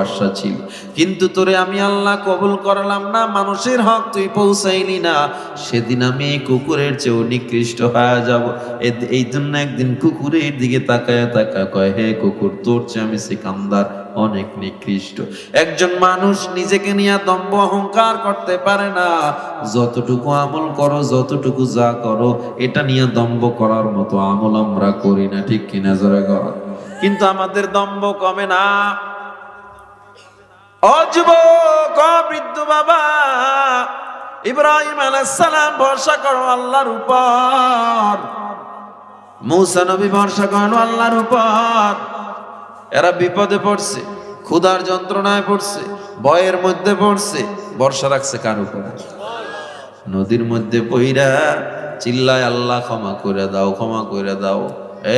ভালোবাসা ছিল, কিন্তু তোরে আমি আল্লাহ কবুল করলাম না, মানুষের হক তুই পৌঁছাইলি না, সেদিন আমি এই কুকুরের চেয়েও নিকৃষ্ট হয়ে যাব। এই জন্য একদিন কুকুরের দিকে তাকায় তাকায় কয়, হে কুকুর, তোর চেয়ে আমি সিকান্দার অনেক নিকৃষ্ট। একজন মানুষ নিজেকে নিয়ে দম্ভ অহংকার করতে পারে না। যতটুকু আমল করো, যতটুকু যা করো, এটা নিয়ে দম্ভ করার মতো আমল আমরা করি না, ঠিক কিনা জোরে কর। কিন্তু আমাদের দম্ভ কমে না। ও যুবক, ও বৃদ্ধ বাবা, ইব্রাহিম আলাইহিস সালাম ভরসা করো আল্লাহর উপর, মূসা নবী ভরসা করো আল্লাহর উপর। এরা বিপদে পড়ছে, ক্ষুধার যন্ত্রণায় পড়ছে, ভয়ের মধ্যে পড়ছে, ভরসা রাখছে কার উপরে? নদীর মধ্যে পইরা চিল্লায়, আল্লাহ ক্ষমা করে দাও, ক্ষমা করে দাও।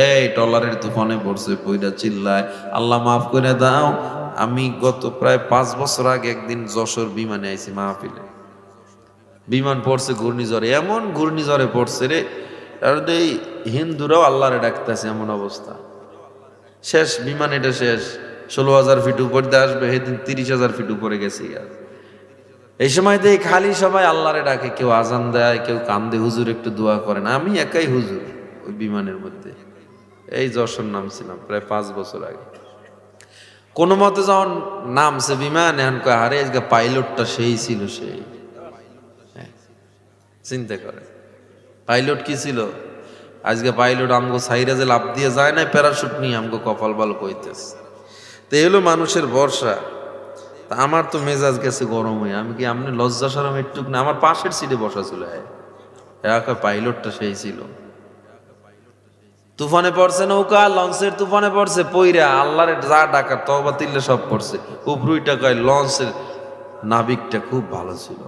এই টলারের তুফানে পড়ছে, পইরা চিল্লায়, আল্লাহ মাফ করে দাও। আমি গত প্রায় 5 বছর আগে একদিন যশোর বিমানে আইছি মাহফিলে। বিমান পড়ছে ঘূর্ণিঝড়ে, এমন ঘূর্ণিঝড়ে পড়ছে রে, আর এই হিন্দুরাও আল্লাহরে ডাকতেছে, এমন অবস্থা। শেষ বিমান, এটা শেষ, 16,000 ফিট উপর দিয়ে আসবে, সেদিন 30,000 ফিট উপরে গেছি। এই সময় দিয়ে খালি সবাই আল্লাহরে ডাকে, কেউ আজান দেয়, কেউ কান্দে, হুজুর একটু দোয়া করেন। আমি একাই হুজুর ওই বিমানের মধ্যে। এই যশোর নামছিলাম প্রায় 5 বছর আগে। কোনো মতে যখন নামছে বিমান, এখন কয়, আরে আজকে পাইলটটা সেই ছিল, সেই। চিন্তা করে পাইলট কি ছিল আজকে? পাইলট আমগো সাইরা যে লাভ দিয়ে যায় না, প্যারাশুট নিয়ে আমগো কপাল বাল কইতেছে। তো এলো মানুষের ভরসা। তা আমার তো মেজাজ গেছে গরম হয়ে, আমি কি আমনি লজ্জা শরম একটু না? আমার পাশের সিটে বসা ছিল, পাইলটটা সেই ছিল। তুফানে পড়ছে নৌকা, লঞ্চের তুফানে পড়ছে, পইরা আল্লাহরে যা ডাকার তওবা তিল্লে সব পড়ছে। উপরুইটা কয়, লঞ্চের নাবিকটা খুব ভালো ছিল,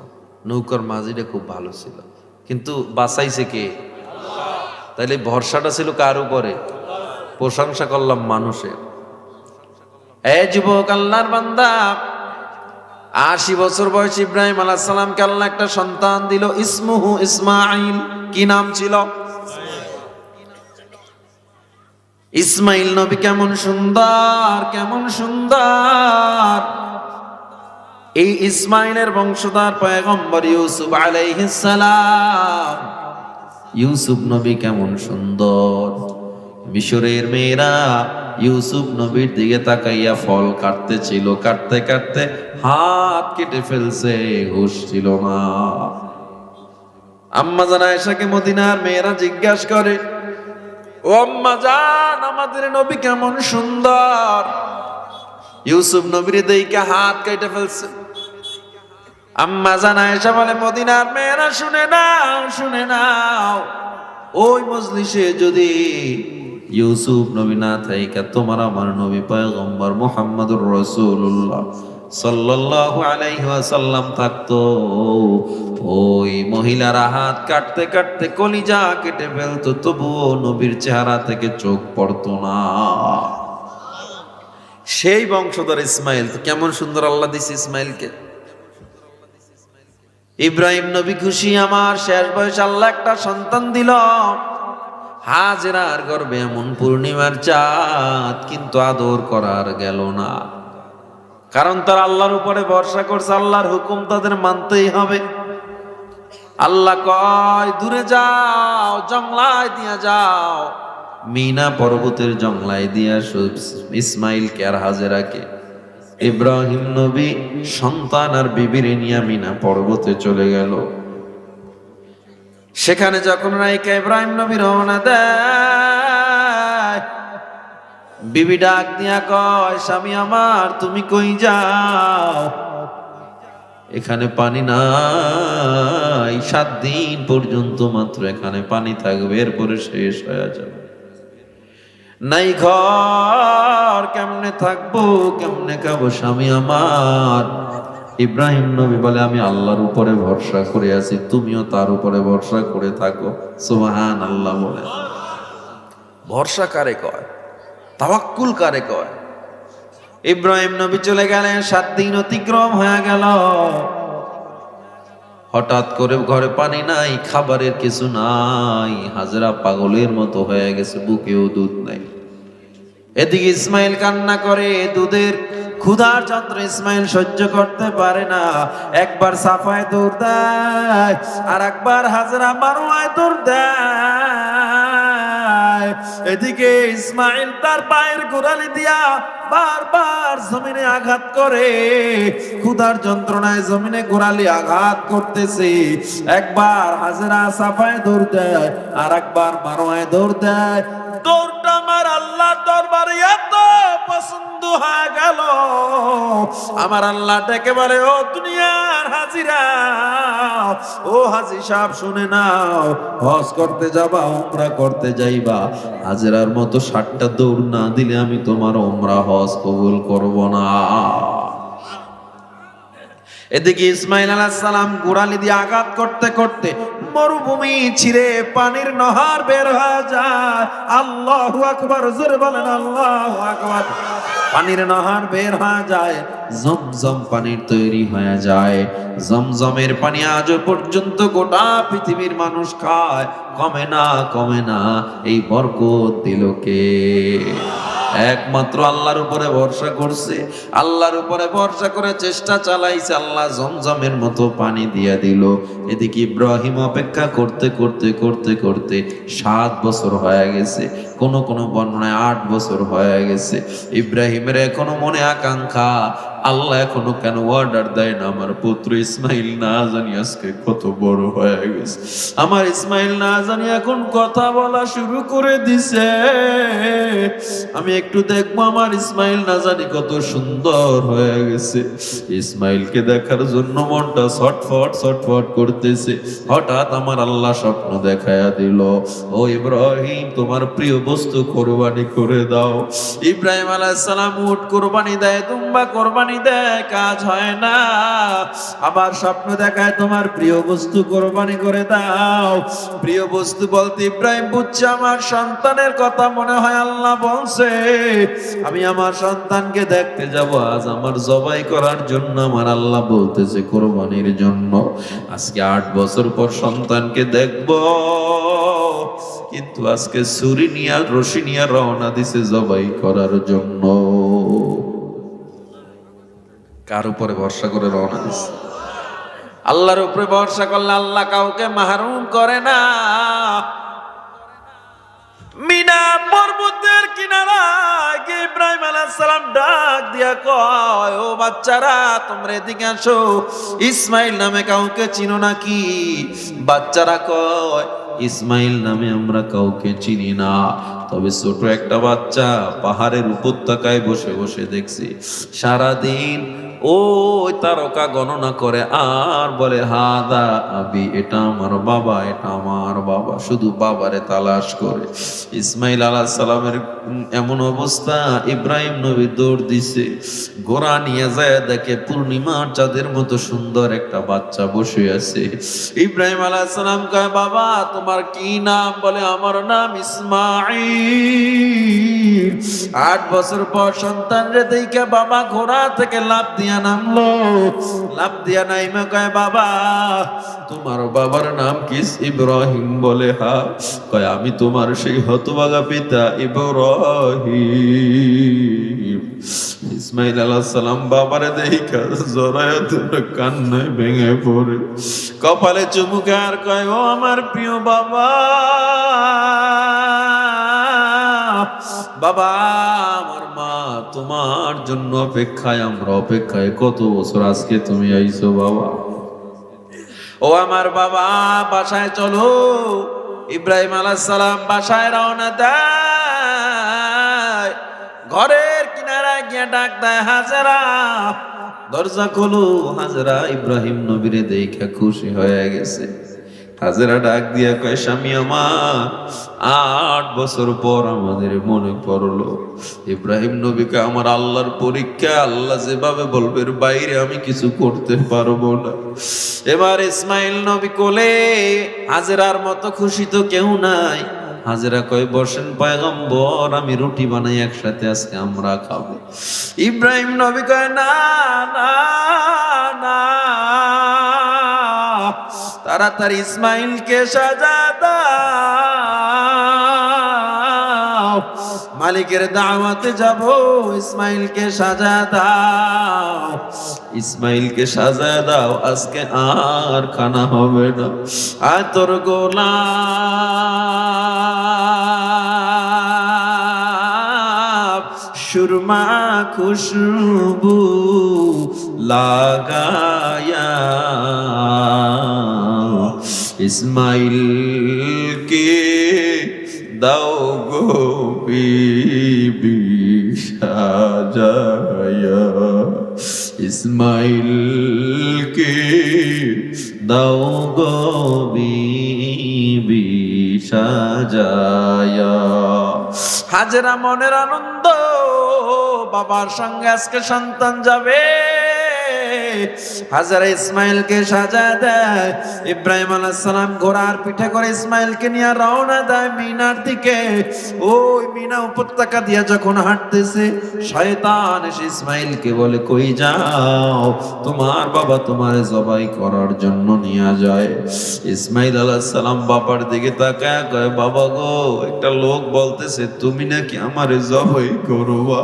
নৌকার মাঝিটা খুব ভালো ছিল, কিন্তু বাঁচাইছে কে? তাইলে ভরসাটা ছিল কার উপরে? প্রশংসা করলাম মানুষের। এ যুবক, আল্লাহর বান্দা, 80 বছর বয়স ইব্রাহিম আলাইহিস সালামকে আল্লাহ একটা সন্তান দিল, ইসমুহু ইসমাঈল। কি নাম ছিল? ইসমাইল নবী। কেমন সুন্দর, কেমন সুন্দর! এই ইসমাইলের বংশধর পয়গম্বর ইউসুফ আলাইহিস সালাম। ইউসুফ নবী কেমন সুন্দর! মিশরের মেয়েরা ইউসুফ নবীর দিকে তাকাইয়া ফল কাটতেছিল, কাটতে কাটতে হাত কেটে ফেলছে, হুঁশ ছিল না। আম্মা জান আয়েশাকে মদিনার মেয়েরা জিজ্ঞাসা করে, ও আম্মা জান, আমাদের নবী কেমন সুন্দর! ইউসুফ নবীর দিকে হাত কেটে ফেলছে। আম্মা জান আয়েশা বলে, মদিনার মেয়েরা শুনে নাও, শুনে নাও, ওই মজলিসে যদি ইউসুফ নবী না থাইকা তোমার আমার নবী পয়গম্বর মুহাম্মদুর রাসূলুল্লাহ সাল্লাল্লাহু আলাইহি ওয়াসাল্লাম থাকতো, ওই মহিলারা হাত কাটতে কাটতে কলিজা কেটে ফেলতো, তবুও নবীর চেহারা থেকে চোখ পড়তো না। সেই বংশধর ইসমাইল। তো কেমন সুন্দর আল্লাহ দিছে ইসমাইলকে। ইব্রাহিম নবী খুশি, আমার শেষ বয়স আল্লাহ একটা সন্তান দিল। হাজেরার গর্ভে এমন পূর্ণিমার চাঁদ, কিন্তু আদর করার গেল না, কারণ তারা আল্লাহর উপরে ভরসা করছে। আল্লাহর হুকুম তাদের মানতেই হবে। আল্লাহ কয়, দূরে যাও, জংলায় দিয়া যাও। মিনা পর্বতের জংলায় দিয়া ইসমাইলকে আর হাজেরাকে ইব্রাহিম নবী সন্তান আর বিবির নিয়ে মিনা পর্বতে চলে গেল। সেখানে যখন রাইকা ইব্রাহিম নবী রওনা দেয়, বিবি ডাক দিয়া কয়, স্বামী আমার, তুমি কই যাও? এখানে পানি নাই, 7 দিন পর্যন্ত মাত্র এখানে পানি থাকবে, এরপরে শেষ হয়ে যাবে। নাই ঘর, কেমনে থাকবো, কেমনে খাবো স্বামী আমার? ইব্রাহিম নবী বলে, আমি আল্লাহর উপরে ভরসা করে আছি, তুমিও তার উপরে ভরসা করে থাকো। সুবহানাল্লাহ বলে। ভরসা কারে কয়? তাওয়াক্কুল কারে কয়? ইব্রাহিম নবী চলে গেলেন, 7 দিন অতিক্রম হয়ে গেল। হঠাৎ করে ঘরে পানি নাই, খাবারের কিছু নাই, হাজরা পাগলের মতো হয়ে গেছে, বুকেও দুধ নাই। এদিকে ইসমাইল কান্না করে, দুধের ক্ষুধার যন্ত্র ইসমাইল সহ্য করতে পারে না, একবার সাফায় দৌড় দেয়, আর একবার হাজরা মারওয়ায় দৌড় দেয়। এদিকে ইসমাইল তার পায়ের গোড়ালি দিয়া বারবার জমিনে আঘাত করে, ক্ষুধার যন্ত্রণায় জমিনে গোড়ালি আঘাত করতেছে। একবার হাজরা সাফায় দৌড় দেয়, আর একবার মারওয়ায় দৌড় দেয়। দৌড়টা আমার আল্লাহর দরবারে এত পছন্দ হয়ে গেল, আমার আল্লাহ ডেকে বলে, ও দুনিয়ার হাজিরা, ও হাজি সাহেব শুনে নাও, হজ করতে যাবা, উমরা করতে যাইবা, হাজরার মতো 60টা দৌড় না দিলে আমি তোমার উমরা হজ কবুল করব না। এদিকে ইসমাইল আলাইহিস সালাম গোড়ালি দিয়ে আঘাত করতে করতে মরুভূমি ছিঁড়ে পানির নহর বের হয়ে যায়। আল্লাহু আকবার, জোরে বলেন আল্লাহু আকবার। পানির নহর বের হয়ে যায়, জমজম পানির তৈরি হয়ে যায়। জমজমের পানি আজও পর্যন্ত গোটা পৃথিবীর মানুষ খায়, কমে না কমে না। এই বরকত দিল কে? একমাত্র আল্লাহর উপরে ভরসা করছে, আল্লাহর উপরে ভরসা করে চেষ্টা চালাইছে, আল্লাহ জমজমের মতো পানি দিয়ে দিল। এদিকে ইব্রাহিম অপেক্ষা করতে করতে করতে করতে 7 বছর হয়ে গেছে, কোন কোন বর্ণনায় 8 বছর হয়ে গেছে। ইব্রাহিমের এখনো মনে আকাঙ্ক্ষা, আল্লাহ এখনো কেন অর্ডার দেয় না? আমার পুত্র ইসমাইল না জানি আজকে কত বড় হয়ে গেছে, আমার ইসমাইল না জানি এখন কথা বলা শুরু করে দিছে, আমি একটু দেখবো আমার ইসমাইল না জানি কত সুন্দর হয়ে গেছে। ইসমাইলকে দেখার জন্য মনটা ছটফট ছটফট করতেছে। হঠাৎ আমার আল্লাহ স্বপ্ন দেখায়া দিল, ও ইব্রাহিম, তোমার প্রিয় বস্তু কোরবানি করে দাও। ইব্রাহিম আলাইহিস সালাম উট কোরবানি দেয়, দুম্বা কোরবানি দেয়, কাজ হয় না। আবার স্বপ্ন দেখায়, তোমার প্রিয় বস্তু কোরবানি করে দাও। প্রিয় বস্তু বলতে ইব্রাহিম বুঝছে আমার সন্তানের কথা, মনে হয় আল্লাহ বলছে আমি আমার সন্তানকে দেখতে যাব। আজ আমার জবাই করার জন্য আমার আল্লাহ বলতেছে কোরবানির জন্য। আজকে 8 বছর পর সন্তানকে দেখব, কিন্তু আজকে ছুরি নিয়ে রশি নিয়ে রওনা দিছে জবাই করার জন্য। কার উপরে ভরসা করে রওনা দিছে? আল্লাহর উপরে ভরসা করলে আল্লাহ কাউকে মাহরুম করে না। মিনা পর্বতের কিনারায় গিয়ে ইব্রাহিম আলাইহিস সালাম ডাক দিয়া কয়, ও বাচ্চারা তোমরা এদিকে আসো, ইসমাইল নামে কাউকে চিনো নাকি? বাচ্চারা কয়, ইসমাইল নামে আমরা কাউকে চিনি না, তবে ছোট একটা বাচ্চা পাহাড়ের উপত্যকায় বসে বসে দেখছি সারাদিন ওই তারকা গণনা করে আর বলে, হাদা আবি, এটা আমার বাবা, এটা আমার বাবা, শুধু বাবারে তালাশ করে। ইসমাইল আলাইহিস সালামের এমন অবস্থা, ইব্রাহিম নবী দৌড় দিছে, ঘোড়া নিয়ে যায় দেখে পূর্ণিমার চাঁদের মতো সুন্দর একটা বাচ্চা বসে আছে। ইব্রাহিম আলাইহিস সালাম কয়, বাবা তোমার কি নাম? বলে, আমার নাম ইসমাঈল। 8 বছর পর সন্তান রে দেখে বাবা ঘোড়া থেকে লাফ দিয়া নামলো। লাফ দিয়া নাইমা কয়, বাবা তোমার বাবার নাম কি? ইব্রাহিম। বলে, হ্যাঁ। কয়, আমি তোমার সেই হতভাগা পিতা ইব্রাহিম। ইসমাইল আলাইহিস সালাম বাবারে দেখা জড়ায়া ধরে কান্নায় ভেঙে পড়ে, কপালে চুমুকে আর কয়, ও আমার প্রিয় বাবা, বাবা আমার মা তোমার জন্য অপেক্ষায়, আমরা অপেক্ষায় কত বছর, আজকে তুমি আইছো বাবা। ও আমার বাবা, বাসায় চলো। ইব্রাহিম আলাইহিস সালাম বাসায় রওনা দেয়। ঘরের কিনারায় গিয়ে ডাক দেয়, হাজেরা দরজা খোলো। হাজেরা ইব্রাহিম নবীরে দেখে খুশি হয়ে গেছে। হাজেরা ডাক দিয়া কয়, স্বামী আমার, 8 বছর পর আমাদের মনে পড়লো। ইব্রাহিম নবীকে আমার আল্লাহর পরীক্ষা, আল্লাহ যেভাবে বলবে এর বাইরে আমি কিছু করতে পারবো না। এবার ইসমাইল নবী কোলে, হাজেরার মতো খুশি তো কেউ নাই। হাজেরা কয়, বসেন পয়গম্বর, আমি রুটি বানাই, একসাথে আজকে আমরা খাবো। ইব্রাহিম নবী কয়, না না না, তাড়াতাড়ি ইসমাইলকে সাজা দাও। মালিকের দাওয়াতে যাব, ইসমাইলকে সাজা দাও, ইসমাইলকে সাজা দাও, আজকে আর খানা হবে না। আর তোর গোলাপ সুরমা খুশবু লাগায়া ইসমাইলকে দাও গো বিবি সাজায়া, ইসমাইলকে দাও গো বিবি সাজায়া। হাজেরা মনের আনন্দ, বাবার সঙ্গে আজকে সন্তান যাবে। হাজেরা ইসমাইলকে সাজা দেয়। ইব্রাহিম আলাইহিস সালাম ঘোড়ার পিঠে করে ইসমাইলকে নিয়ে রওনা দেয় মিনার দিকে। ওই মিনা উপত্যকা দিয়ে যখন হাঁটতেছে, শয়তান এসে ইসমাইলকে বলে, কই যাও? তোমার বাবা তোমারে জবাই করার জন্য নিয়ে যায়। ইসমাইল আলাইহিস সালাম বাবার দিকে তাকায় কয়, বাবা গো, একটা লোক বলতেছে তুমি নাকি আমারে জবাই করবা।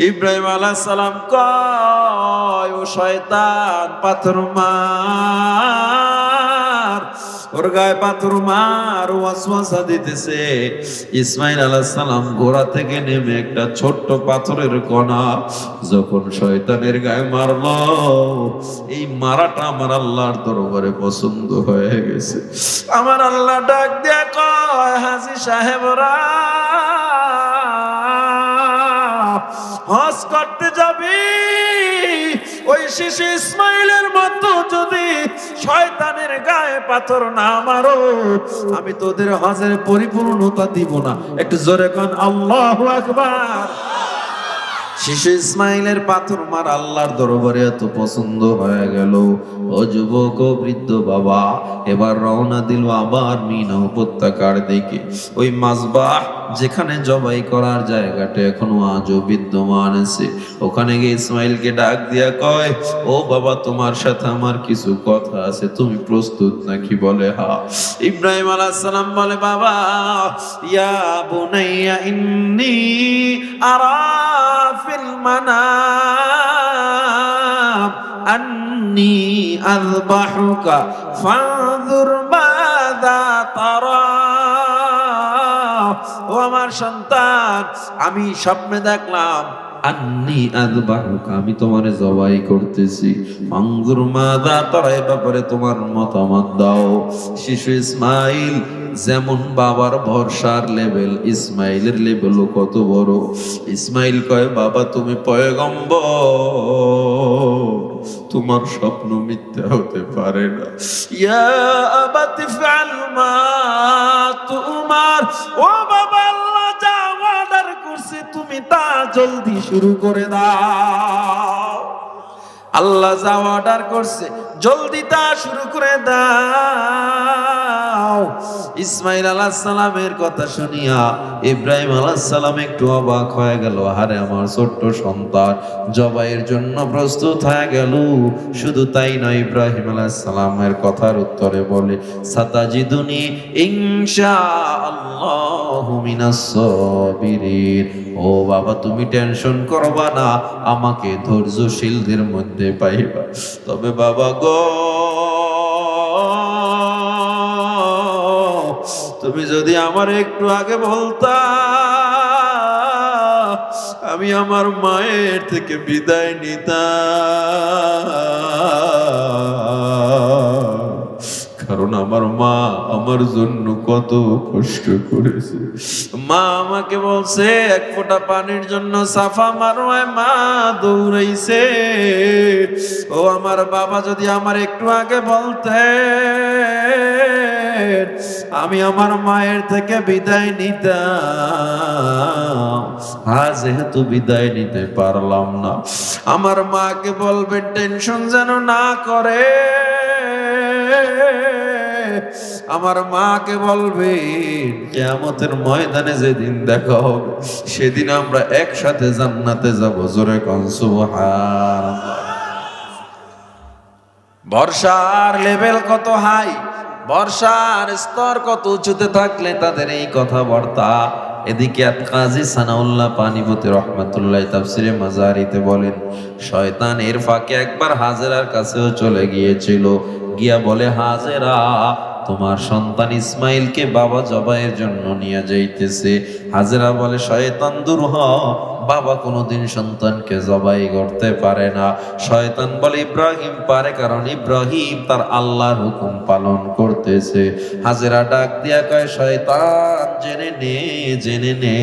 ইব্রাহিম আলাইহিস সালাম কয়, ও শয়তান, পাথর মার, ওর গায়ে পাথর মার, ওয়াসওয়াসা দিতেছে। ইসমাইল আলাইহিস সালাম ঘোড়া থেকে নেমে একটা ছোট্ট পাথরের কণা যখন শয়তানের গায়ে মারলো, এই মারাটা আমার আল্লাহর দরবারে পছন্দ হয়ে গেছে। আমার আল্লাহ ডাক দিয়া কয়, হাজী সাহেবরা, হজ করতে যাবি, ওই শিশু ইসমাইলের মতো যদি শয়তানের গায়ে পাথর না মারো, আমি তোদের হজের পরিপূর্ণতা দিব না। একটু জোরে কোন আল্লাহু আকবার। শিশু ইসমাইলের পাথর মার আল্লাহর দরবারে এত পছন্দ হয়ে গেল। ও যুবক ও বৃদ্ধ বাবা, এবার রওনা দিল আবার মিনা উপত্যকার দিকে। ওই মাযবাহ যেখানে জবাই করার জায়গাটা এখনো আজও বিদ্যমান আছে। ওখানে গিয়ে ইসমাইলকে ডাক দিয়া কয়, ও বাবা, তোমার সাথে আমার কিছু কথা আছে, তুমি প্রস্তুত নাকি? বলে হ্যাঁ। ইব্রাহিম আলাইহিস সালাম বলে, বাবা, ইয়া বুনাইয়া ইন্নী আরা ফিল মানাম আন্নী আযবাহুকা ফানজুর মাযা তারা। ও আমার সন্তান, আমি স্বপ্নে দেখলাম আন্নী আযবাহুকা, আমি তোমারে জবাই করতেছি। ফানজুর মাযা তারা, এ ব্যাপারে তোমার মতামত দাও। শিশু ইসমাইল যেমন বাবার ভরসার লেভেল, ইসমাইলের লেভেলও কত বড়। ইসমাইল কয়, বাবা তুমি পয়গম্বর, তোমার স্বপ্ন মিথ্যা হতে পারে না। ইয়া আবাতি ফাল মা তুমার, ও বাবা, আল্লাহ যা অর্ডার করছে তুমি তা জলদি শুরু করে দাও। আল্লাহ যা অর্ডার করছে জলদি তা শুরু করে দাও। ইসমাইল আলাইহিস সালামের কথা শুনিয়া ইব্রাহিম আলাইহিস সালাম একটু অবাক হয়ে গেল। আরে আমার ছোট্ট সন্তান জবাইয়ের জন্য প্রস্তুত হয়ে গেল। শুধু তাই নয়, ইব্রাহিম আলাইহিস সালামের কথার উত্তরে বলে, সাতাজিদুনি ইনশাআল্লাহু মিনাস সাবিরিন। ও বাবা, তুমি টেনশন করবা না, আমাকে ধৈর্যশীলদের মধ্যে পাইবা। তবে বাবা গো, তুমি যদি আমার একটু আগে বলতা, আমি আমার মায়ের থেকে বিদায় নিতাম। কারণ আমার মা আমার জন্য কত কষ্ট করেছে। মা আমাকে বলছে এক ফোঁটা পানির জন্য সাফা মারোয় মা দৌড়াইছে। ও আমার বাবা, যদি আমার একটু আগে বলতে, আমি আমার মায়ের থেকে বিদায় নিতাম। আজ যেহেতু বিদায় নিতে পারলাম না, আমার মাকে বলবেন টেনশন যেন না করে। আমার মাকে বলবেন কিয়ামতের ময়দানে যেদিন দেখা হবে, সেদিন আমরা একসাথে জান্নাতে যাব। জোরে কোন সুবহানাল্লাহ। বর্ষার লেভেল কত হাই, বর্ষার স্তর কত উঁচুতে থাকলে তাদের এই কথাবার্তা এদিকে কাজী সানাউল্লাহ পানিপতি রহমাতুল্লাহ তাফসিরে মাজারিতে বলেন, শয়তান এর ফাঁকে একবার হাজেরার কাছেও চলে গিয়েছিল, গিয়া বলে, হাজেরা তোমার সন্তান ইসমাইলকে বাবা জবাইয়ের জন্য নিয়ে যাইতেছে। হাজেরা বলে, শয়তান দূর হ, বাবা কোনোদিন সন্তানকে জবাই করতে পারে না। শয়তান বলে, ইব্রাহিম পারে, কারণ ইব্রাহিম তার আল্লাহর হুকুম পালন করতেছে। হাজেরা ডাক দিয়া কয়, শয়তান জেনে নে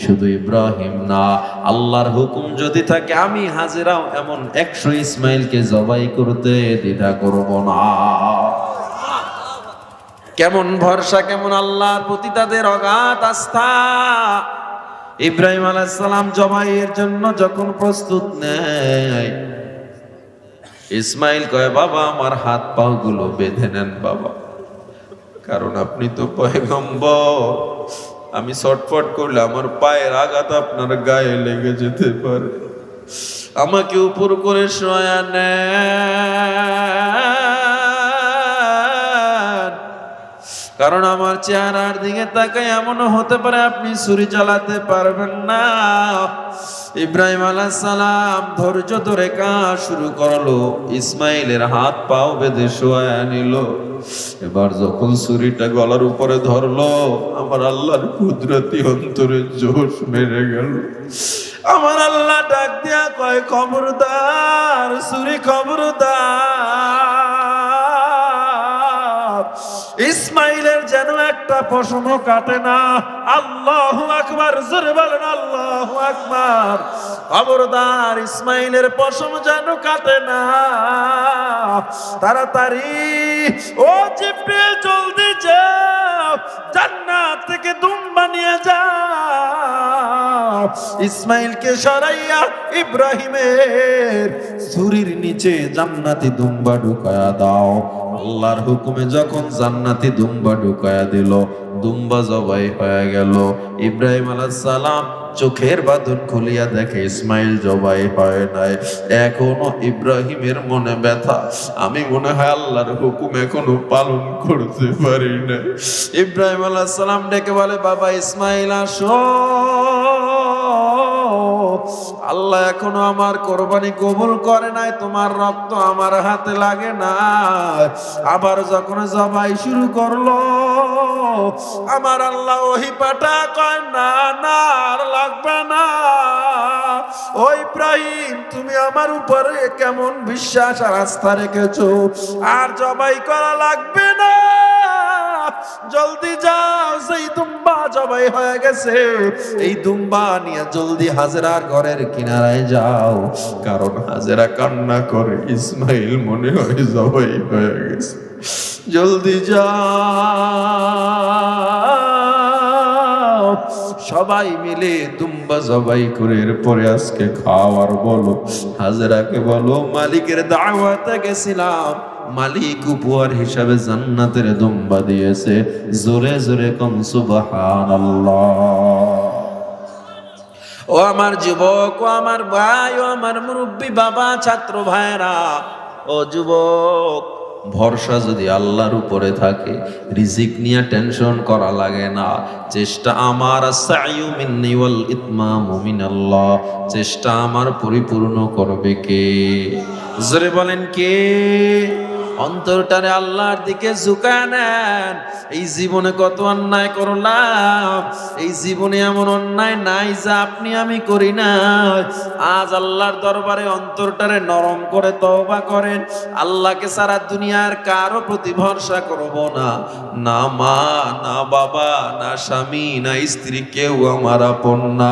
শুধু ইব্রাহিম না, আল্লাহর হুকুম যদি থাকে আমি হাজেরাও এমন 100 ইসমাইলকে জবাই করতে দ্বিধা করব না। কেমন ভরসা, কেমন আল্লাহর প্রতি তাদের অগাধ আস্থা। ইব্রাহিম আলাইহিস সালাম জবাইয়ের জন্য যখন প্রস্তুত নেয়, ইসমাইল কয়, বাবা আমার হাত পাও গুলো বেঁধে নেন বাবা, কারণ আপনি তো পয়গম্বর, আমি ছটফট করলে আমার পায়ের আঘাত আপনার গায়ে লেগে যেতে পারে, আমাকে উপর করে শোয়া নেন, কারণ আমার চেহারার দিকে তাকাই এমনও হতে পারে আপনি ছুরি চালাতে পারবেন না। ইব্রাহিম আলাইহিস সালাম ধৈর্য ধরে কাজ শুরু করলো, ইসমাইলের হাত পাও বেঁধে শোয়া নিল। এবার যখন ছুরিটা গলার উপরে ধরলো, আমার আল্লাহর কুদরতি অন্তরে জোশ মেরে গেল। আমার আল্লাহ ডাক দিয়া কয়, খবরদার ছুরি, খবরদার, ইসমাইলের যেন একটা পশমও কাটে না। আল্লাহু আকবার, জোরে বলেন আল্লাহু আকবার। খবরদার ইসমাইলের পশম যেন কাটে না। তাড়াতাড়ি ও জিব্রিল, জলদি যাও, জান্নাত থেকে দুম্বা নিয়ে যাও, ইসমাইলকে সরাইয়া ইব্রাহিমের ছুরির নিচে জান্নাতি দুম্বা ঢুকায়া দাও। আল্লাহর হুকুমে যখন জান্নাতি দুম্বা ঢুকায়া দিল, দুম্বা জবাই হয়ে গেল। ইব্রাহিম আলাইহিস সালাম চোখের বাঁধন খুলিয়া দেখে ইসমাইল জবাই হয় নাই। এখনো ইব্রাহিমের মনে ব্যথা, আমি মনে হয় আল্লাহর হুকুম এখনো পালন করতে পারি না। ইব্রাহিম আলাইহিস সালাম ডেকে বলে, বাবা ইসমাইল আসো, আল্লাহ এখনো আমার কোরবানি কবুল করে নাই, তোমার রক্ত আমার হাতে লাগে না। আবার যখন জবাই শুরু করলো, আমার আল্লাহ ওহী পাঠা কয়, না না আর লাগবে না। ও ইব্রাহিম, তুমি আমার উপরে কেমন বিশ্বাস আর আস্থা রেখেছো, আর জবাই করা লাগবে না, জলদি যাও, সেই দুম্বা জবাই হয়ে গেছে, এই দুম্বা নিয়ে জলদি হাজেরার ঘরের কিনারায় যাও, কারণ হাজেরা কান্না করে, ইসমাইল মনে হয় জবাই হয়ে গেছে, জলদি যাও। সবাই মিলে দুম্বা জবাই করে এরপরে আজকে খাওয়ার বলো। হাজেরাকে বলো, মালিকের দাওয়াতে গেছিলাম, মালিক উপহার হিসাবে জান্নাতের দুম্বা দিয়েছে, জোরে জোরে কোন সুবহানাল্লাহ। ও আমার যুবক, ও আমার ভাই, ও আমার মুরব্বী বাবা, ছাত্র ভাইরা, ও যুবক, ভরসা যদি আল্লাহর উপরে থাকে, রিজিক নিয়ে টেনশন করা লাগে না। চেষ্টা আমার, সাইয়ু মিন্নি ওয়াল ইতমামু মিনাল্লাহ, চেষ্টা আমার পরিপূর্ণ করবে কে? জোরে বলেন কে? অন্তরটারে আল্লাহর দিকে ঝুঁকায় নেন। এই জীবনে কত অন্যায় করলাম, এই জীবনে এমন অন্যায় নাই যা আপনি আমি করি না। আজ আল্লাহর দরবারে অন্তরটারে নরম করে তওবা করেন। আল্লাহকে সারা দুনিয়ার কারো প্রতি ভরসা করব না, না মা, না বাবা, না স্বামী, না স্ত্রী, কেউ আমার আপন না।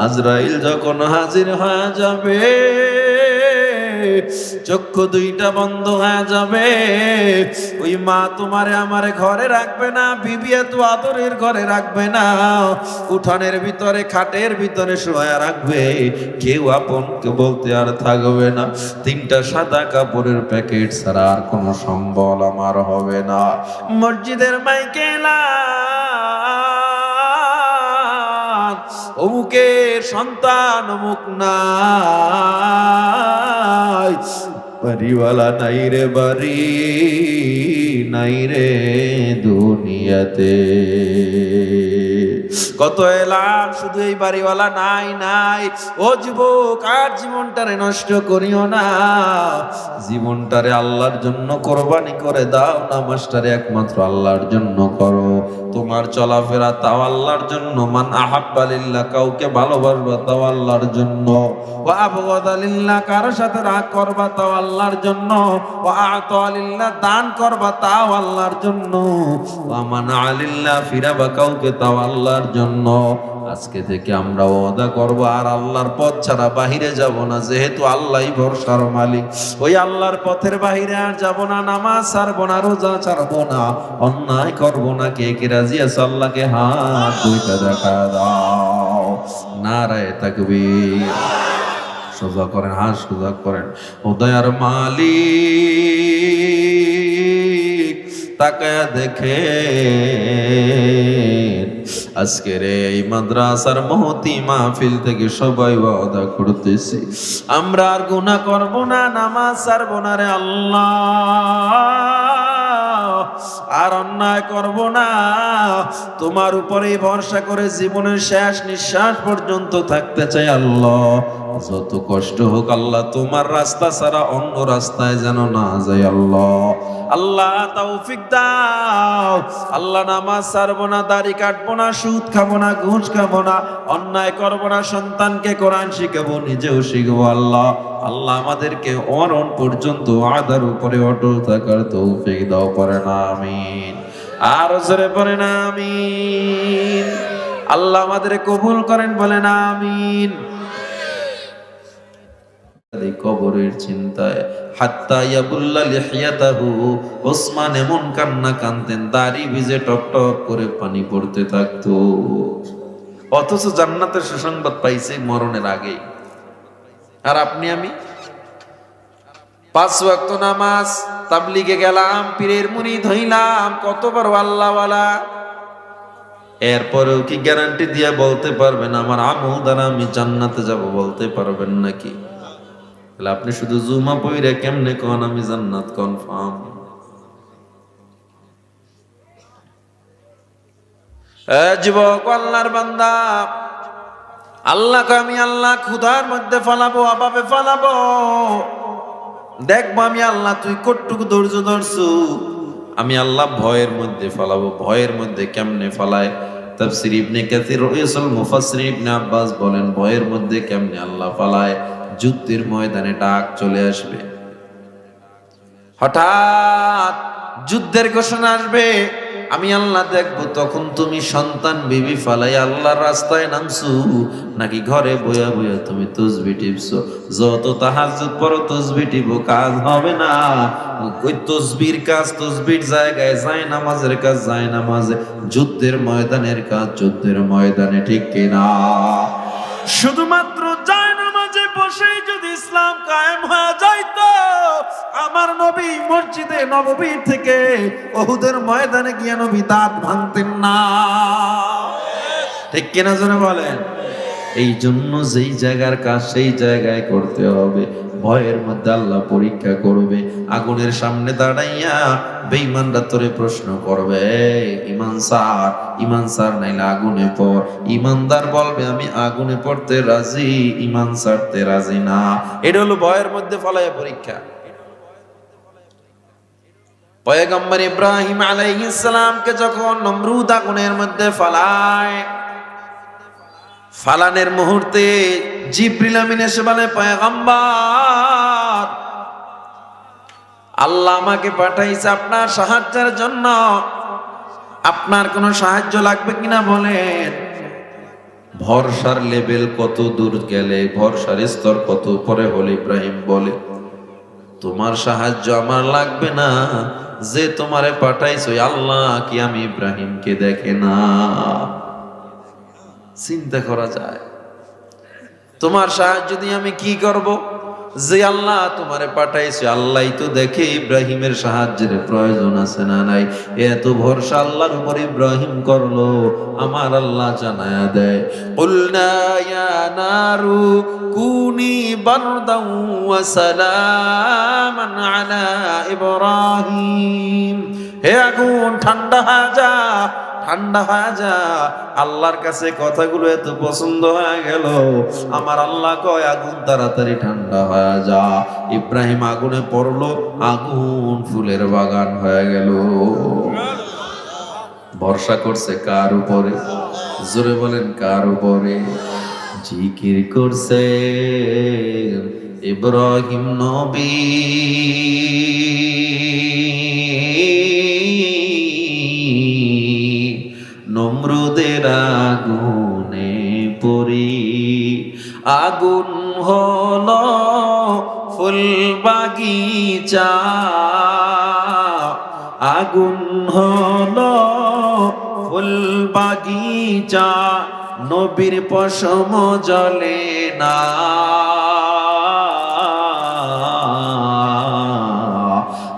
আজরাইল যখন হাজির হয়ে যাবে, চক্ষু দুইটা বন্ধ হয়ে যাবে, ওই মা তোমারে আমারে ঘরে রাখবে না, বিবি এত আদরের ঘরে রাখবে না, উঠানের ভিতরে খাটের ভিতরে শোয়া রাখবে, কেউ আপনকে বলতে আর থাকবে না। 3টা সাদা কাপড়ের প্যাকেট ছাড়া আর কোনো সম্বল আমার হবে না। মসজিদের মাইকে অমুকের সন্তান অমুক নাই, বাড়িওয়ালা নাই রে বাড়ি, নাই রে দুনিয়াতে। কত এলাম, শুধু এই বাড়িওয়ালা নাই নাই। ও যুবক, আর জীবনটারে নষ্ট করিও না, জীবনটারে আল্লাহর জন্য কোরবানি করে দাও। নামাজটারে একমাত্র আল্লাহর জন্য করো, তোমার চলাফেরা তাও আল্লাহর জন্য। মান আহাব্বা লিল্লাহ, কাউকে ভালোবাসবা তাও আল্লাহর জন্য। ওয়া আবগাদা লিল্লাহ, কারোর সাথে রাগ করবা তাও আল্লাহর জন্য। ওয়া আতা লিল্লাহ, দান করবা তাও আল্লাহর জন্য। ওয়া মানা লিল্লাহ, ফিরাবা কাউকে তাও আল্লাহর জন্য। আজকে থেকে আমরা ওয়াদা করব আর আল্লাহর পথ ছাড়া বাহিরে যাব না, যেহেতু আল্লাহই ভরসার মালিক। ওই আল্লাহর পথের বাহিরে আর যাব না, নামাজ ছাড়বো না, রোজা ছাড়বো না, অন্যায় করব না। কে কে রাজি আছে আল্লাহকে হাত দুইটা দেখা দাও। নারায়ে তাকবীর। সোজা করেন, হাত সোজা করেন। ও দয়ার মালিক, তাকায়া দেখে আজকের এই মাদ্রাসার মহতি মাহফিল থেকে সবাই ওয়াদা করতেছি আমরা আর গুনাহ করব না, নামাজ ছাড়ব না রে আল্লাহ, আর অন্যায় করব না। তোমার উপরেই ভরসা করে জীবনের শেষ নিঃশ্বাস পর্যন্ত থাকতে চাই আল্লাহ। যত কষ্ট হোক আল্লাহ, তোমার রাস্তা ছাড়া অন্য রাস্তায় যেন না যাই আল্লাহ। আল্লাহ তৌফিক দাও আল্লাহ। নামাজ ছাড়বো না, দাড়ি কাটবো না, সুদ খাবো না, ঘুষ খাবো না, অন্যায় করবো না, সন্তানকে কোরআন শিখাবো, নিজেও শিখবো আল্লাহ। আল্লাহ আমাদেরকে মরণ পর্যন্ত ওয়াদার উপরে অটল থাকার তৌফিক দাও, পড়েন আমিন। আর জোরে পড়েন আমিন। আল্লাহ আমাদের কবুল করেন, বলেন আমিন। কবরের চিন্তায় হাত্তা ইয়াবুল্লা লিহিয়াতাহু, ওসমান এমন কান্না কাঁদতেন, দাড়ি ভিজে টপ টপ করে পানি পড়তে থাকতো। অথচ জান্নাতের সুসংবাদ পাইছে মরণের আগে। আর আপনি আমি 5 ওয়াক্ত নামাজ, তাবলিগে গেলাম, পীরের মুরিদ হইলাম, কত বড় আল্লাহওয়ালা। এরপরেও কি গ্যারান্টি দিয়ে বলতে পারবেন আমার আমল দ্বারা আমি জান্নাতে যাব? বলতে পারবেন নাকি? আপনি শুধু জুমা পইরা কেমনে কোন আমি জান্নাত কনফার্ম? যুবক, আল্লাহর বান্দা, আল্লাহকে আমি আল্লাহ ক্ষুধার মধ্যে ফালাবো, অভাবে ফালাবো, দেখবো আমি আল্লাহ তুই কতটুকু ধৈর্য ধরছু। আমি আল্লাহ ভয়ের মধ্যে ফালাবো। ভয়ের মধ্যে কেমনে ফালায়? তাফসীর ইবনে কাসির, রাইসুল মুফাসসির ইবনে আব্বাস বলেন, ভয়ের মধ্যে কেমনে আল্লাহ ফালায়? যুদ্ধের ময়দানে ডাক চলে আসবে, হঠাৎ যুদ্ধের ঘোষণা আসবে, আমি আল্লাহ দেখবো তখন তুমি সন্তান বিবি ফালাই আল্লাহর রাস্তায় নামছু, নাকি ঘরে বইয়া বইয়া তুমি তসবিহ টিপছো। যত তাহাজ্জুদ পড়ো তসবিহ টিপো, কাজ হবে না। ওই তসবির কাজ তসবির জায়গায়, যায় নামাজের কাজ যায় নামাজে, যুদ্ধের ময়দানের কাজ যুদ্ধের ময়দানে, ঠিক কিনা? শুধুমাত্র যায় নামাজে বসেই যদি ইসলাম কায়েম হয়ে যাইতো, আমার নবী মসজিদে নববীর থেকে উহুদের ময়দানে গিয়ে নবী দাঁত ভাঙতেন না, ঠিক কিনা জোরে বলেন? এই জন্য যেই জায়গার কাজ সেই জায়গায় করতে হবে। ভয়ের মধ্যে আল্লাহ পরীক্ষা করবে। আগুনের সামনে দাঁড়াইয়া বেঈমানরা তোরে প্রশ্ন করবে, ইমান সার নাইলে আগুনে পড়। ইমানদার বলবে আমি আগুনে পড়তে রাজি, ইমান সারতে রাজি না। এটা হলো ভয়ের মধ্যে ফলাইয়া পরীক্ষা। পয়গম্বর ইব্রাহিম আলাইহিস সালামকে যখন নমরুদ আগুনের মধ্যে ফালায়, ফালানের মুহূর্তে জিবরিল আমিন এসে বলে, পয়গম্বর আল্লাহ আমাকে পাঠাইছে আপনার সাহায্যের জন্য, আপনার কোনো সাহায্য লাগবে কিনা বলেন। ভরসার লেভেল কত দূর গেলে, ভরসার স্তর কত উপরে হলে ইব্রাহিম বলে, তোমার সাহায্য আমার লাগবে না, যে তোমারে পাঠাইছো আল্লাহ কি আমি ইব্রাহিমকে দেখে না? চিন্তা করা যায়, তোমার সাহায্য দিয়ে আমি কি করব? যে আল্লাহ তোমারে পাঠাইছে আল্লাহই তো দেখে ইব্রাহিমের সাহায্যের প্রয়োজন আছে না নাই। এত ভরসা আল্লাহর উপর ইব্রাহিম করলো, আমার আল্লাহ জানায়া দেয়, কুলনা ইয়া নারু কুনি বারদাও ওয়া সালামান আলা ইব্রাহিম, হে আগুন ঠান্ডা হয়ে যা, ঠান্ডা হয়ে যা। আল্লাহর কাছে কথাগুলো এত পছন্দ হয়ে গেল, আমার আল্লাহ কয় আগুন তাড়াতাড়ি ঠান্ডা হয়ে যা। ইব্রাহিম আগুনে পড়লো, আগুন ফুলের বাগান হয়ে গেল। ভরসা করছে কার উপরে? জোরে বলেন কার উপরে? জিকির করছে ইব্রাহিম নবী, নমরুদের আগুনে পড়ি, আগুন হলো ফুল বাগিচা, আগুন হলো ফুল বাগিচা, নবীর পশম জ্বলে না।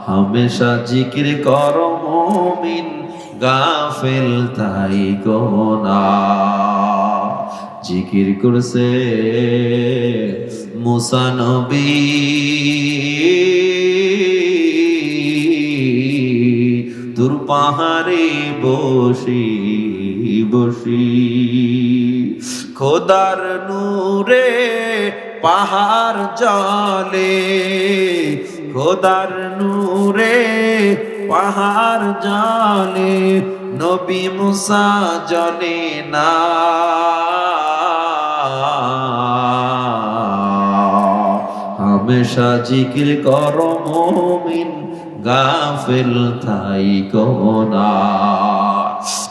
হামেশা জিকির করো মুমিন, গাফিল তাই গোনা। জিকির করছে মুসা নবী, দূর পাহাড়ে বসি বসি, খোদার নূরে পাহাড় জ্বলে, খোদার নূরে পাহাড় জ্বলে, নবী মুসা জ্বলে না। হামেশা জিকির করো মুমিন, গাফিল থাইকো না।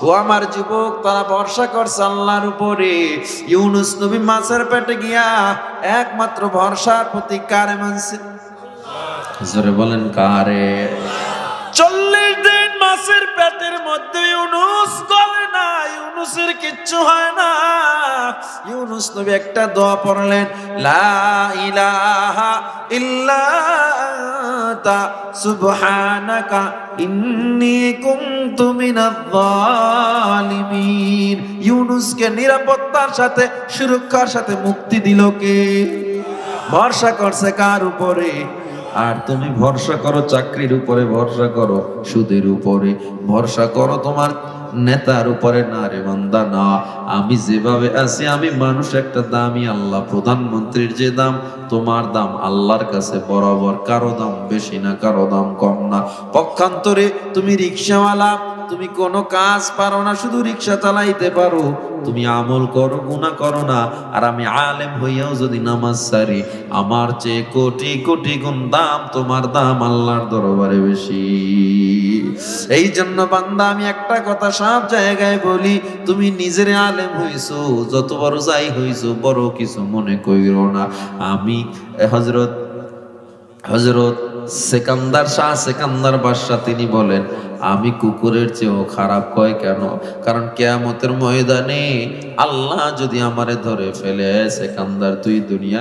ও আমার যুবক, তারা ভরসা করছে আল্লাহর উপরে। ইউনুস নবী মাছের পেটে গিয়া একমাত্র ভরসার প্রতীক কারে মানছে? জোরে বলেন কারে? 40 দিন মাছের পেটের মধ্যে ইউনুস গলে না, ইউনুসের কিচ্ছু হয় না। ইউনুস নবী একটা দোয়া পড়লেন, লা ইলাহা ইল্লা আনতা সুবহানাকা ইন্নী কুনতু মিনাজ জালিমিন। ইউনুসকে নিরাপত্তার সাথে, সুরক্ষার সাথে মুক্তি দিল কে? ভরসা করছে কার উপরে? আর তুমি ভরসা করো চাকরির উপরে, ভরসা করো সুদের উপরে, ভরসা করো তোমার নেতার উপরে। না রে বান্দা না, আমি যেভাবে আছি আমি মানুষ একটা দামি, আল্লাহ প্রধানমন্ত্রীর যে দাম, তোমার দাম আল্লাহর কাছে বরাবর। কারো দাম বেশি না, কারো দাম কম না। পক্ষান্তরে তুমি রিক্সাওয়ালা, তুমি কোনো কাজ পারো না, শুধু রিক্সা চালাইতে পারো, তুমি আমল করো, গুনাহ করো না। আর আমি আলেম হইয়াও যদি নামাজ ছাড়ি, আমার চেয়ে কোটি কোটি গুণ দাম তোমার দাম আল্লাহর দরবারে বেশি। এই জন্য বান্দা, আমি একটা কথা সব জায়গায় বলি, তুমি নিজের আলেম হইছো, যত বড় যাই হইছো, বড় কিছু মনে কইরো না। আমি হযরত সেকান্দার, শাহ সেকান্দার বাদশা, তিনি বলেন, আমি কুকুরের চেয়েও খারাপ। কয় কেন? কারণ কিয়ামতের ময়দানে আল্লাহ যদি আমারে ধরে ফেলে, সেকান্দার তুই দুনিয়া